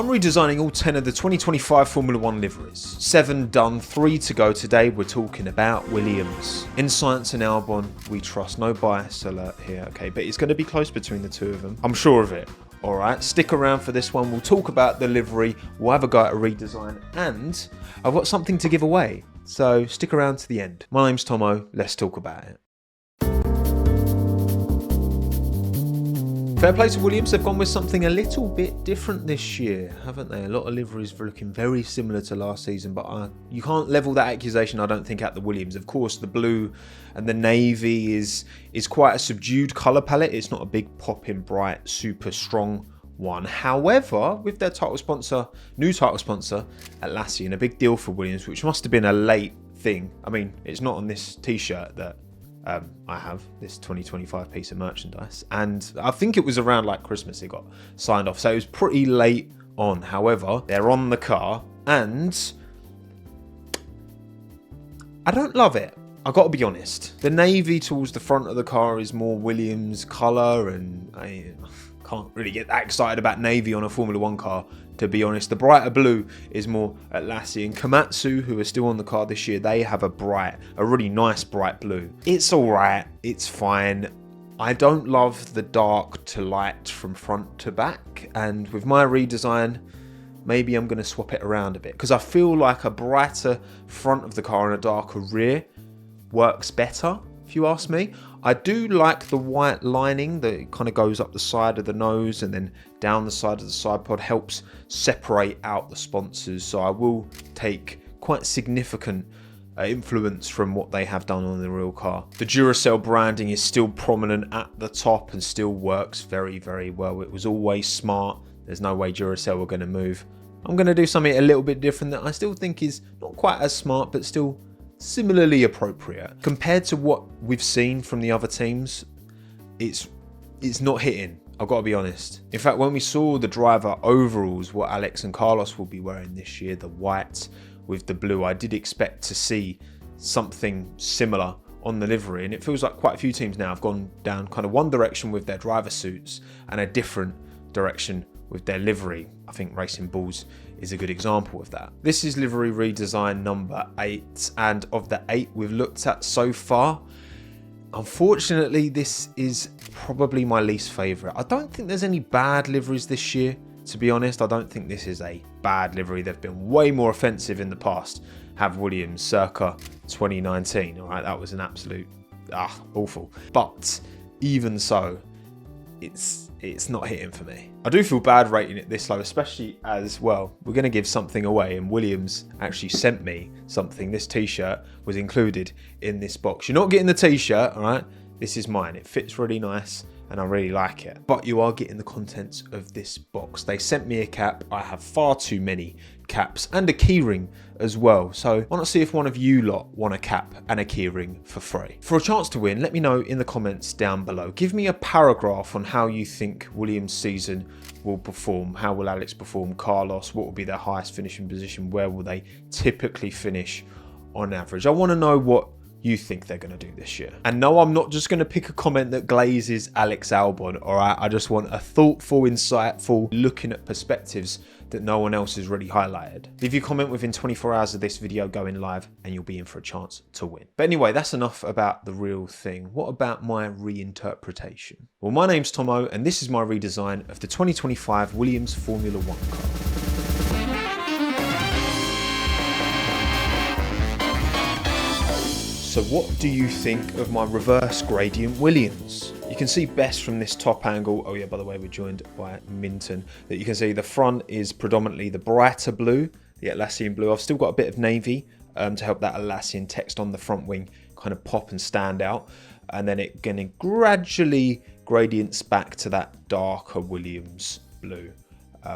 I'm redesigning all 10 of the 2025 Formula 1 liveries. 7 done, 3 to go. Today we're talking about Williams. In Science and Albon, we trust. No bias alert here, okay, but it's going to be close between the two of them. I'm sure of it. Alright, stick around for this one. We'll talk about the livery, we'll have a go at a redesign, and I've got something to give away. So stick around to the end. My name's Tommo, let's talk about it. Fair play to Williams, they've gone with something a little bit different this year, haven't they? A lot of liveries are looking very similar to last season, but you can't level that accusation, I don't think, at the Williams. Of course, the blue and the navy is quite a subdued colour palette. It's not a big popping, bright, super strong one. However, with their title sponsor, new title sponsor, Atlassian, a big deal for Williams, which must have been a late thing. I mean, it's not on this t-shirt that I have, this 2025 piece of merchandise, and I think it was around like Christmas it got signed off, so it was pretty late on. However, they're on the car and I don't love it, I gotta be honest. The navy towards the front of the car is more Williams colour, and I can't really get that excited about navy on a Formula 1 car, to be honest. The brighter blue is more Atlassian. Komatsu, who are still on the car this year, they have a really nice bright blue. It's alright, it's fine. I don't love the dark to light from front to back, and with my redesign, maybe I'm going to swap it around a bit, because I feel like a brighter front of the car and a darker rear works better, if you ask me. I do like the white lining that kind of goes up the side of the nose and then down the side of the side pod, helps separate out the sponsors, so I will take quite significant influence from what they have done on the real car. The Duracell branding is still prominent at the top and still works very, very well. It was always smart. There's no way Duracell were going to move. I'm going to do something a little bit different that I still think is not quite as smart, but still similarly appropriate. Compared to what we've seen from the other teams, it's not hitting, I've got to be honest. In fact, when we saw the driver overalls, what Alex and Carlos will be wearing this year, the white with the blue, I did expect to see something similar on the livery, and it feels like quite a few teams now have gone down kind of one direction with their driver suits and a different direction with their livery. I think Racing Bulls is a good example of that. This is livery redesign number 8, and of the 8 we've looked at so far, unfortunately this is probably my least favourite. I don't think there's any bad liveries this year, to be honest. I don't think this is a bad livery. They've been way more offensive in the past, have Williams, circa 2019. All right, that was an absolute awful. But even so, it's not hitting for me. I do feel bad rating it this low, especially as, well, we're going to give something away, and Williams actually sent me something. This t-shirt was included in this box. You're not getting the t-shirt, all right? This is mine. It fits really nice and I really like it, but you are getting the contents of this box. They sent me a cap. I have far too many caps and a keyring as well, so why not see if one of you lot want a cap and a keyring for free. For a chance to win, let me know in the comments down below. Give me a paragraph on how you think Williams' season will perform. How will Alex perform? Carlos, what will be their highest finishing position? Where will they typically finish on average? I want to know what you think they're going to do this year. And no, I'm not just going to pick a comment that glazes Alex Albon, alright? I just want a thoughtful, insightful, looking at perspectives that no one else has really highlighted. Leave your comment within 24 hours of this video going live and you'll be in for a chance to win. But anyway, that's enough about the real thing. What about my reinterpretation? Well, my name's Tommo and this is my redesign of the 2025 Williams Formula 1 car. So what do you think of my reverse gradient Williams? You can see best from this top angle. Oh yeah, by the way, we're joined by Minton. That you can see the front is predominantly the brighter blue, the Atlassian blue. I've still got a bit of navy to help that Atlassian text on the front wing kind of pop and stand out. And then it gonna gradually gradients back to that darker Williams blue,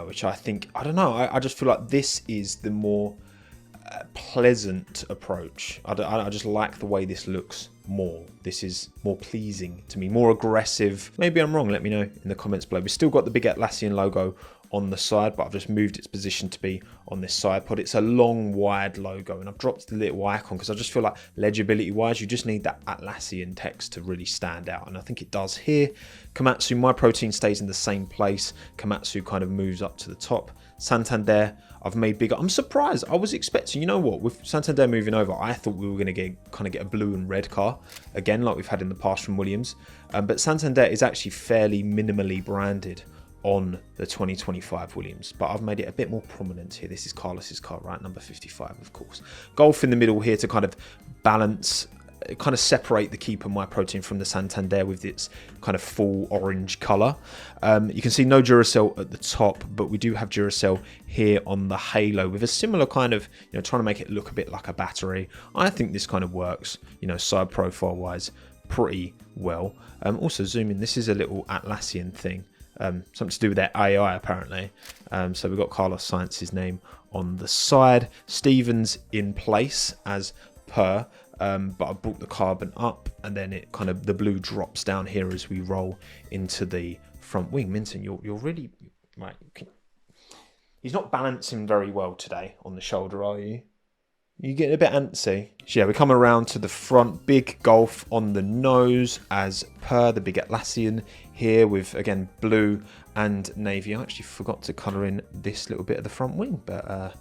which I think, I don't know, I just feel like this is the more pleasant approach. I just like the way this looks more. This is more pleasing to me, more aggressive. Maybe I'm wrong, let me know in the comments below. We've still got the big Atlassian logo on the side, but I've just moved its position to be on this side pod. It's a long, wide logo, and I've dropped the little icon because I just feel like legibility-wise, you just need that Atlassian text to really stand out, and I think it does here. Komatsu, my protein stays in the same place. Komatsu kind of moves up to the top. Santander I've made bigger. I'm surprised. I was expecting, you know what, with Santander moving over, I thought we were going to get a blue and red car again, like we've had in the past from Williams. But Santander is actually fairly minimally branded on the 2025 Williams, but I've made it a bit more prominent here. This is Carlos's car, right? Number 55, of course. Golf in the middle here to kind of balance, kind of separate the Keeper My Protein from the Santander with its kind of full orange color. You can see no Duracell at the top, but we do have Duracell here on the halo with a similar kind of, you know, trying to make it look a bit like a battery. I think this kind of works, you know, side profile wise pretty well. Also zoom in, this is a little Atlassian thing. Something to do with their AI apparently. So we've got Carlos Sainz's name on the side. Stevens in place as per, but I brought the carbon up, and then it kind of, the blue drops down here as we roll into the front wing. Minton, you're really right. He's not balancing very well today on the shoulder, are you? You getting a bit antsy. So yeah, we come around to the front, big Golf on the nose as per, the big Atlassian here with, again, blue and navy. I actually forgot to colour in this little bit of the front wing, but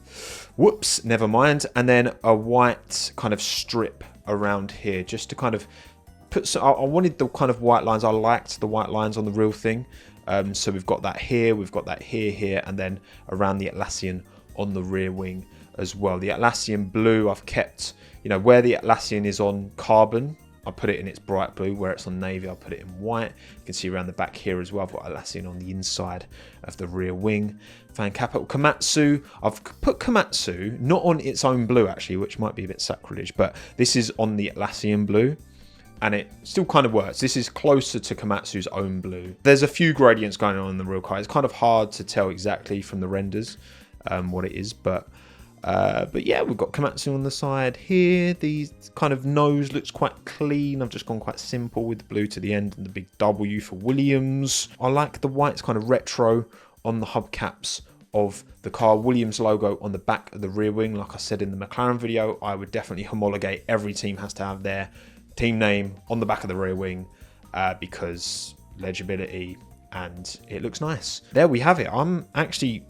whoops, never mind. And then a white kind of strip around here just to kind of put some, I wanted the kind of white lines. I liked the white lines on the real thing. So we've got that here, we've got that here, and then around the Atlassian on the rear wing as well. The Atlassian blue I've kept, you know, where the Atlassian is on carbon, I put it in its bright blue. Where it's on navy, I'll put it in white. You can see around the back here as well, I've got Atlassian on the inside of the rear wing. Fan capital Komatsu, I've put Komatsu not on its own blue actually, which might be a bit sacrilege, but this is on the Atlassian blue, and it still kind of works. This is closer to Komatsu's own blue. There's a few gradients going on in the real car. It's kind of hard to tell exactly from the renders what it is, but yeah, we've got Komatsu on the side here. The kind of nose looks quite clean. I've just gone quite simple with the blue to the end and the big W for Williams. I like the white, it's kind of retro on the hubcaps of the car. Williams logo on the back of the rear wing. Like I said in the McLaren video, I would definitely homologate. Every team has to have their team name on the back of the rear wing because legibility, and it looks nice. There we have it. I'm actually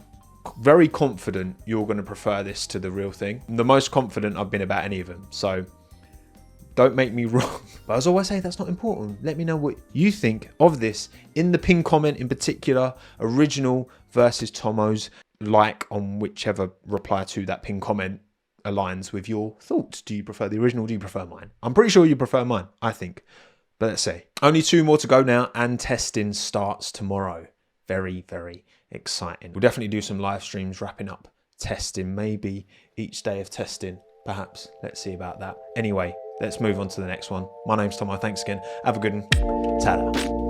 very confident you're going to prefer this to the real thing. I'm the most confident I've been about any of them, so don't make me wrong. But as I always say, that's not important. Let me know what you think of this in the pinned comment, in particular, original versus TOMMO'S. Like on whichever reply to that pinned comment aligns with your thoughts. Do you prefer the original? Do you prefer mine? I'm pretty sure you prefer mine, I think. But let's see. Only 2 more to go now, and testing starts tomorrow. Very, very exciting. We'll definitely do some live streams wrapping up testing, maybe each day of testing, perhaps. Let's see about that. Anyway, let's move on to the next one. My name's Tommo. Thanks again. Have a good one. Ta-da.